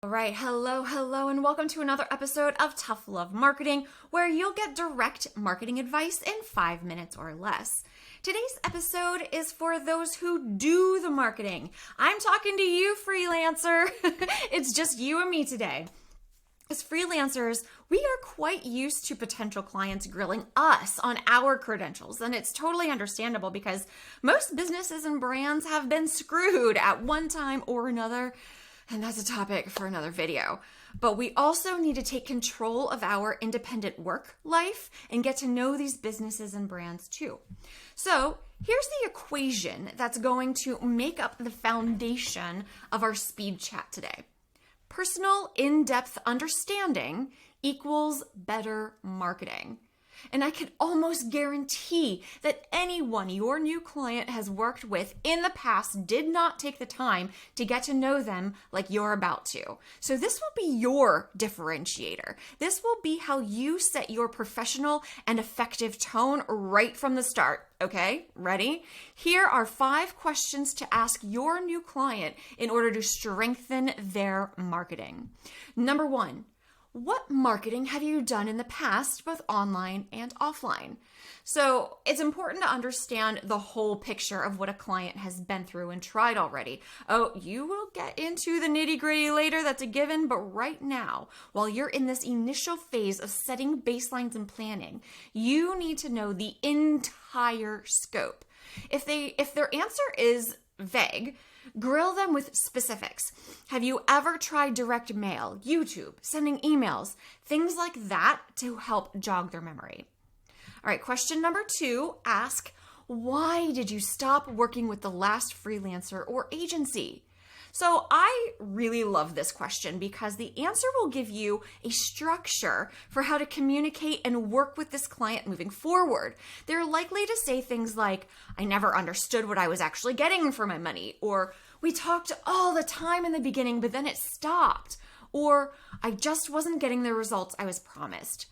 All right, hello, and welcome to another episode of Tough Love Marketing, where you'll get direct marketing advice in 5 minutes or less. Today's episode is for those who do the marketing. I'm talking to you, freelancer. It's just you and me today. As freelancers, we are quite used to potential clients grilling us on our credentials, and it's totally understandable because most businesses and brands have been screwed at one time or another. And that's a topic for another video. But we also need to take control of our independent work life and get to know these businesses and brands too. So here's the equation that's going to make up the foundation of our speed chat today. Personal in-depth understanding equals better marketing. And I can almost guarantee that anyone your new client has worked with in the past did not take the time to get to know them like you're about to. So this will be your differentiator. This will be how you set your professional and effective tone right from the start. Okay, ready? Here are 5 questions to ask your new client in order to strengthen their marketing. Number 1. What marketing have you done in the past, both online and offline? So it's important to understand the whole picture of what a client has been through and tried already. Oh, you will get into the nitty-gritty later, that's a given, but right now, while you're in this initial phase of setting baselines and planning, you need to know the entire scope. If their answer is vague, grill them with specifics. Have you ever tried direct mail, YouTube, sending emails, things like that to help jog their memory? All right, question number 2, ask, why did you stop working with the last freelancer or agency? So I really love this question because the answer will give you a structure for how to communicate and work with this client moving forward. They're likely to say things like, I never understood what I was actually getting for my money, or we talked all the time in the beginning, but then it stopped, or I just wasn't getting the results I was promised.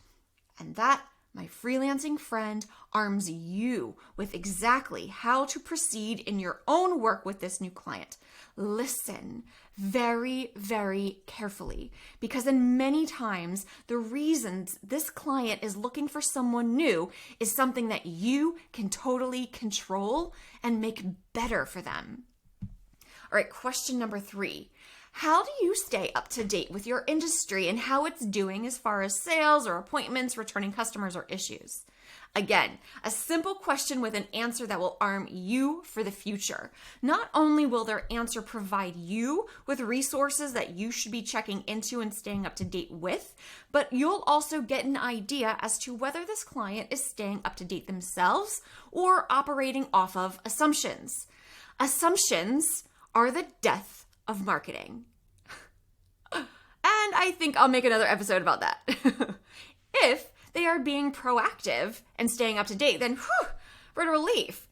And that, my freelancing friend, arms you with exactly how to proceed in your own work with this new client. Listen very, very carefully, because in many times, the reasons this client is looking for someone new is something that you can totally control and make better for them. All right, question number 3. How do you stay up to date with your industry and how it's doing as far as sales or appointments, returning customers, or issues? Again, a simple question with an answer that will arm you for the future. Not only will their answer provide you with resources that you should be checking into and staying up to date with, but you'll also get an idea as to whether this client is staying up to date themselves or operating off of assumptions. Assumptions are the death of marketing. And I think I'll make another episode about that. If they are being proactive and staying up to date, then what a relief.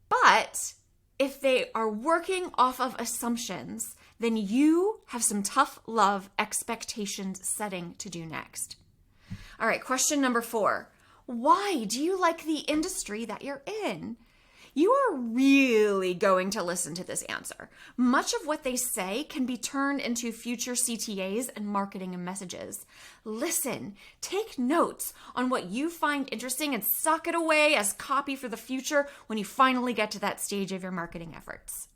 But if they are working off of assumptions, then you have some tough love expectations setting to do next. All right, question number 4. Why do you like the industry that you're in? You are really going to listen to this answer. Much of what they say can be turned into future CTAs and marketing and messages. Listen, take notes on what you find interesting and sock it away as copy for the future when you finally get to that stage of your marketing efforts.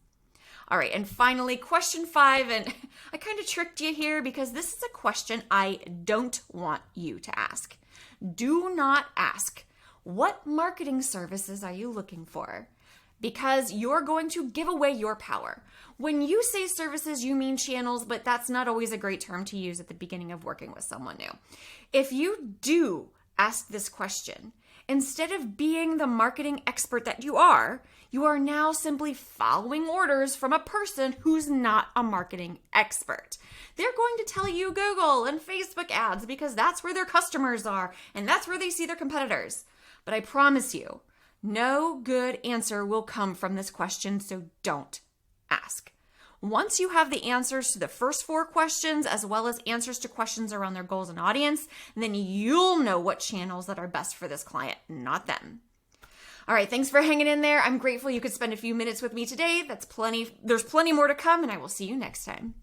All right, and finally, question 5, and I kind of tricked you here because this is a question I don't want you to ask. Do not ask, what marketing services are you looking for? Because you're going to give away your power. When you say services, you mean channels, but that's not always a great term to use at the beginning of working with someone new. If you do ask this question, instead of being the marketing expert that you are now simply following orders from a person who's not a marketing expert. They're going to tell you Google and Facebook ads because that's where their customers are and that's where they see their competitors. But I promise you, no good answer will come from this question, so don't ask. Once you have the answers to the first 4 questions, as well as answers to questions around their goals and audience, then you'll know what channels that are best for this client, not them. All right, thanks for hanging in there. I'm grateful you could spend a few minutes with me today. There's plenty more to come, and I will see you next time.